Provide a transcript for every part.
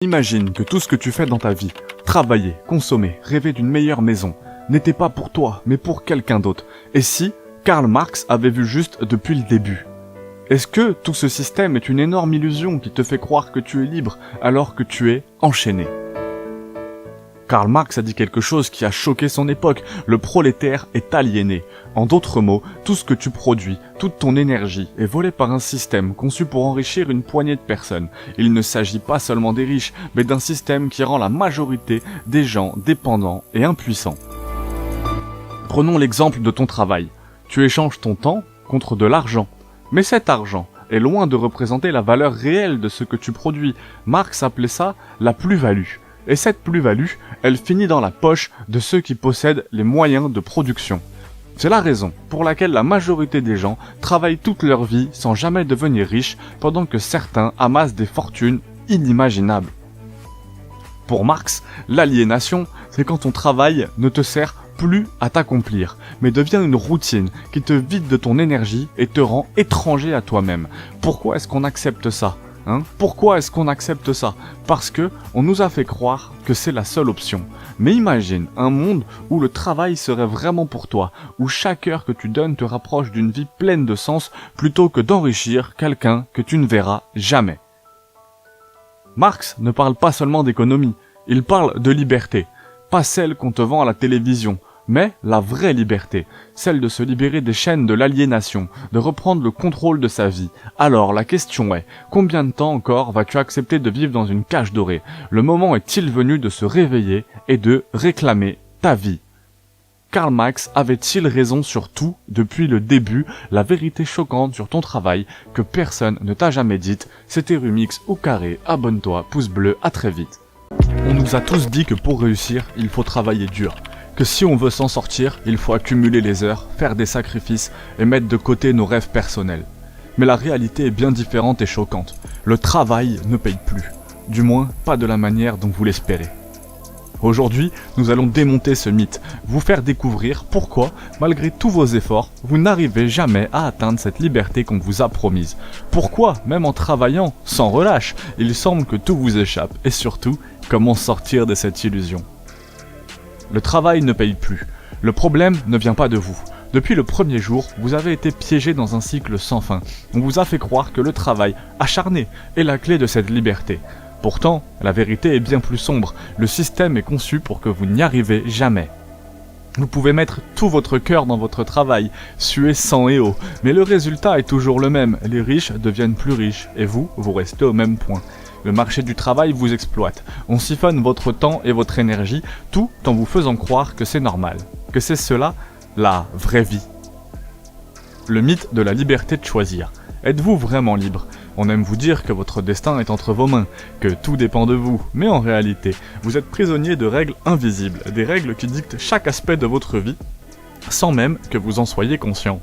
Imagine que tout ce que tu fais dans ta vie, travailler, consommer, rêver d'une meilleure maison, n'était pas pour toi, mais pour quelqu'un d'autre. Et si Karl Marx avait vu juste depuis le début? Est-ce que tout ce système est une énorme illusion qui te fait croire que tu es libre alors que tu es enchaîné? Karl Marx a dit quelque chose qui a choqué son époque. Le prolétaire est aliéné. En d'autres mots, tout ce que tu produis, toute ton énergie est volée par un système conçu pour enrichir une poignée de personnes. Il ne s'agit pas seulement des riches, mais d'un système qui rend la majorité des gens dépendants et impuissants. Prenons l'exemple de ton travail. Tu échanges ton temps contre de l'argent. Mais cet argent est loin de représenter la valeur réelle de ce que tu produis. Marx appelait ça la plus-value. Et cette plus-value, elle finit dans la poche de ceux qui possèdent les moyens de production. C'est la raison pour laquelle la majorité des gens travaillent toute leur vie sans jamais devenir riches, pendant que certains amassent des fortunes inimaginables. Pour Marx, l'aliénation, c'est quand ton travail ne te sert plus à t'accomplir, mais devient une routine qui te vide de ton énergie et te rend étranger à toi-même. Pourquoi est-ce qu'on accepte ça ? Pourquoi est-ce qu'on accepte ça? Parce que on nous a fait croire que c'est la seule option. Mais imagine un monde où le travail serait vraiment pour toi, où chaque heure que tu donnes te rapproche d'une vie pleine de sens plutôt que d'enrichir quelqu'un que tu ne verras jamais. Marx ne parle pas seulement d'économie, il parle de liberté, pas celle qu'on te vend à la télévision, mais la vraie liberté, celle de se libérer des chaînes de l'aliénation, de reprendre le contrôle de sa vie. Alors la question est, combien de temps encore vas-tu accepter de vivre dans une cage dorée? Le moment est-il venu de se réveiller et de réclamer ta vie? Karl Marx avait-il raison sur tout depuis le début? La vérité choquante sur ton travail que personne ne t'a jamais dite, c'était Rumix ou Carré, abonne-toi, pouce bleu, à très vite. On nous a tous dit que pour réussir, il faut travailler dur. Que si on veut s'en sortir, il faut accumuler les heures, faire des sacrifices et mettre de côté nos rêves personnels. Mais la réalité est bien différente et choquante. Le travail ne paye plus. Du moins, pas de la manière dont vous l'espérez. Aujourd'hui, nous allons démonter ce mythe, vous faire découvrir pourquoi, malgré tous vos efforts, vous n'arrivez jamais à atteindre cette liberté qu'on vous a promise. Pourquoi, même en travaillant, sans relâche, il semble que tout vous échappe. Et surtout, comment sortir de cette illusion? Le travail ne paye plus. Le problème ne vient pas de vous. Depuis le premier jour, vous avez été piégé dans un cycle sans fin. On vous a fait croire que le travail acharné est la clé de cette liberté. Pourtant, la vérité est bien plus sombre. Le système est conçu pour que vous n'y arrivez jamais. Vous pouvez mettre tout votre cœur dans votre travail, suer sang et eau, mais le résultat est toujours le même. Les riches deviennent plus riches et vous restez au même point. Le marché du travail vous exploite. On siphonne votre temps et votre énergie, tout en vous faisant croire que c'est normal, que c'est cela, la vraie vie. Le mythe de la liberté de choisir. Êtes-vous vraiment libre? On aime vous dire que votre destin est entre vos mains, que tout dépend de vous, mais en réalité, vous êtes prisonnier de règles invisibles, des règles qui dictent chaque aspect de votre vie, sans même que vous en soyez conscient.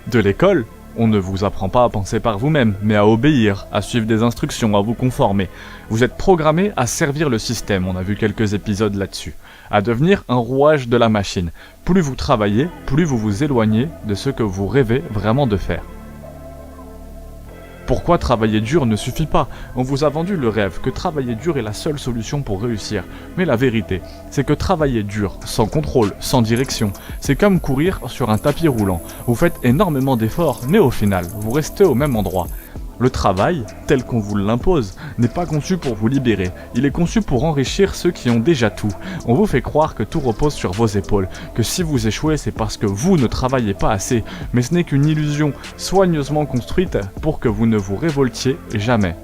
De l'école, on ne vous apprend pas à penser par vous-même, mais à obéir, à suivre des instructions, à vous conformer. Vous êtes programmé à servir le système, on a vu quelques épisodes là-dessus, à devenir un rouage de la machine. Plus vous travaillez, plus vous vous éloignez de ce que vous rêvez vraiment de faire. Pourquoi travailler dur ne suffit pas? On vous a vendu le rêve que travailler dur est la seule solution pour réussir. Mais la vérité, c'est que travailler dur, sans contrôle, sans direction, c'est comme courir sur un tapis roulant. Vous faites énormément d'efforts, mais au final, vous restez au même endroit. Le travail, tel qu'on vous l'impose, n'est pas conçu pour vous libérer. Il est conçu pour enrichir ceux qui ont déjà tout. On vous fait croire que tout repose sur vos épaules, que si vous échouez, c'est parce que vous ne travaillez pas assez. Mais ce n'est qu'une illusion soigneusement construite pour que vous ne vous révoltiez jamais.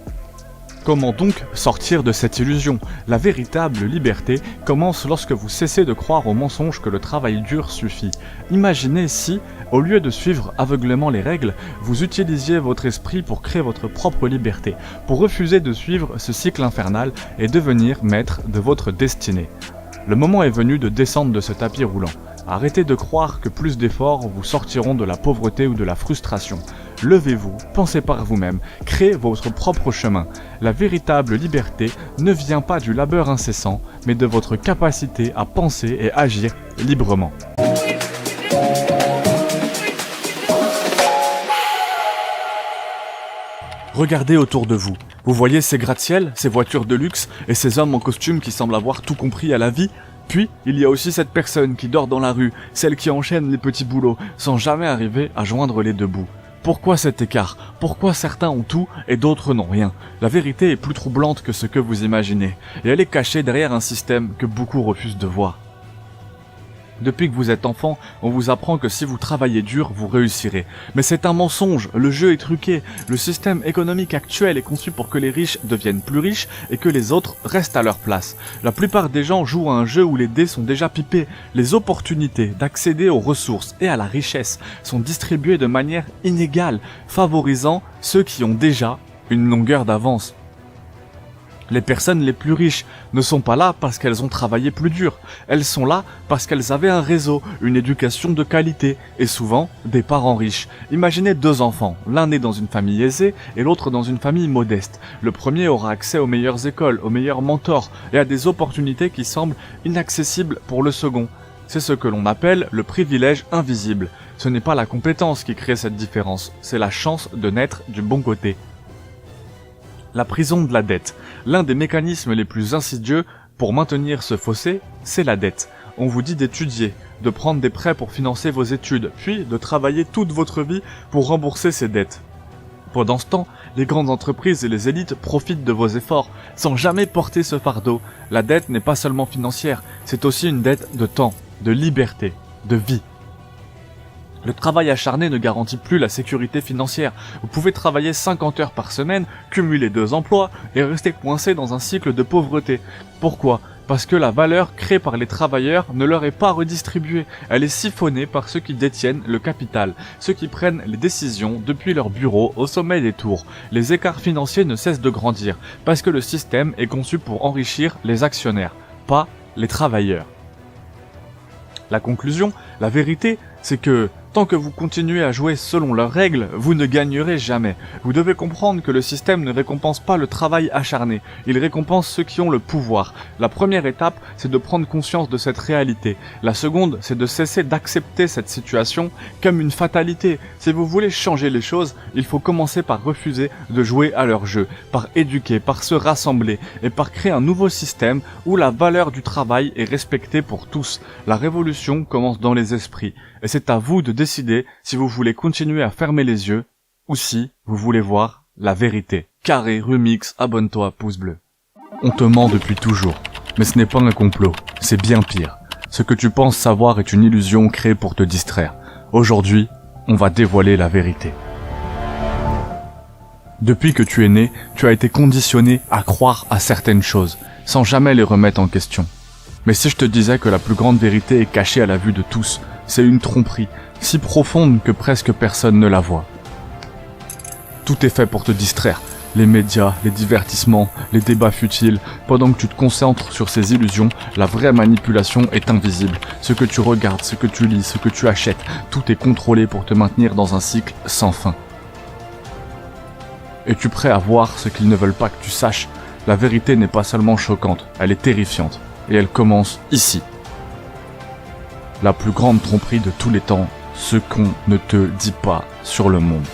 Comment donc sortir de cette illusion? La véritable liberté commence lorsque vous cessez de croire au mensonge que le travail dur suffit. Imaginez si, au lieu de suivre aveuglément les règles, vous utilisiez votre esprit pour créer votre propre liberté, pour refuser de suivre ce cycle infernal et devenir maître de votre destinée. Le moment est venu de descendre de ce tapis roulant. Arrêtez de croire que plus d'efforts vous sortiront de la pauvreté ou de la frustration. Levez-vous, pensez par vous-même, créez votre propre chemin. La véritable liberté ne vient pas du labeur incessant, mais de votre capacité à penser et agir librement. Regardez autour de vous. Vous voyez ces gratte-ciel, ces voitures de luxe et ces hommes en costume qui semblent avoir tout compris à la vie? Puis, il y a aussi cette personne qui dort dans la rue, celle qui enchaîne les petits boulots, sans jamais arriver à joindre les deux bouts. Pourquoi cet écart? Pourquoi certains ont tout et d'autres n'ont rien? La vérité est plus troublante que ce que vous imaginez, et elle est cachée derrière un système que beaucoup refusent de voir. Depuis que vous êtes enfant, on vous apprend que si vous travaillez dur, vous réussirez. Mais c'est un mensonge, le jeu est truqué, le système économique actuel est conçu pour que les riches deviennent plus riches et que les autres restent à leur place. La plupart des gens jouent à un jeu où les dés sont déjà pipés. Les opportunités d'accéder aux ressources et à la richesse sont distribuées de manière inégale, favorisant ceux qui ont déjà une longueur d'avance. Les personnes les plus riches ne sont pas là parce qu'elles ont travaillé plus dur. Elles sont là parce qu'elles avaient un réseau, une éducation de qualité et souvent des parents riches. Imaginez deux enfants, l'un né dans une famille aisée et l'autre dans une famille modeste. Le premier aura accès aux meilleures écoles, aux meilleurs mentors et à des opportunités qui semblent inaccessibles pour le second. C'est ce que l'on appelle le privilège invisible. Ce n'est pas la compétence qui crée cette différence, c'est la chance de naître du bon côté. La prison de la dette. L'un des mécanismes les plus insidieux pour maintenir ce fossé, c'est la dette. On vous dit d'étudier, de prendre des prêts pour financer vos études, puis de travailler toute votre vie pour rembourser ces dettes. Pendant ce temps, les grandes entreprises et les élites profitent de vos efforts, sans jamais porter ce fardeau. La dette n'est pas seulement financière, c'est aussi une dette de temps, de liberté, de vie. Le travail acharné ne garantit plus la sécurité financière. Vous pouvez travailler 50 heures par semaine, cumuler 2 emplois et rester coincé dans un cycle de pauvreté. Pourquoi? Parce que la valeur créée par les travailleurs ne leur est pas redistribuée. Elle est siphonnée par ceux qui détiennent le capital, ceux qui prennent les décisions depuis leur bureau au sommet des tours. Les écarts financiers ne cessent de grandir parce que le système est conçu pour enrichir les actionnaires, pas les travailleurs. La conclusion, la vérité, c'est que tant que vous continuez à jouer selon leurs règles, vous ne gagnerez jamais. Vous devez comprendre que le système ne récompense pas le travail acharné, il récompense ceux qui ont le pouvoir. La première étape, c'est de prendre conscience de cette réalité. La seconde, c'est de cesser d'accepter cette situation comme une fatalité. Si vous voulez changer les choses, il faut commencer par refuser de jouer à leur jeu, par éduquer, par se rassembler et par créer un nouveau système où la valeur du travail est respectée pour tous. La révolution commence dans les esprits. Et c'est à vous de décider si vous voulez continuer à fermer les yeux ou si vous voulez voir la vérité. Carré, Rumix, abonne-toi, pouce bleu. On te ment depuis toujours, mais ce n'est pas un complot, c'est bien pire. Ce que tu penses savoir est une illusion créée pour te distraire. Aujourd'hui, on va dévoiler la vérité. Depuis que tu es né, tu as été conditionné à croire à certaines choses, sans jamais les remettre en question. Mais si je te disais que la plus grande vérité est cachée à la vue de tous, c'est une tromperie, si profonde que presque personne ne la voit. Tout est fait pour te distraire. Les médias, les divertissements, les débats futiles. Pendant que tu te concentres sur ces illusions, la vraie manipulation est invisible. Ce que tu regardes, ce que tu lis, ce que tu achètes, tout est contrôlé pour te maintenir dans un cycle sans fin. Es-tu prêt à voir ce qu'ils ne veulent pas que tu saches? La vérité n'est pas seulement choquante, elle est terrifiante. Et elle commence ici. La plus grande tromperie de tous les temps, ce qu'on ne te dit pas sur le monde.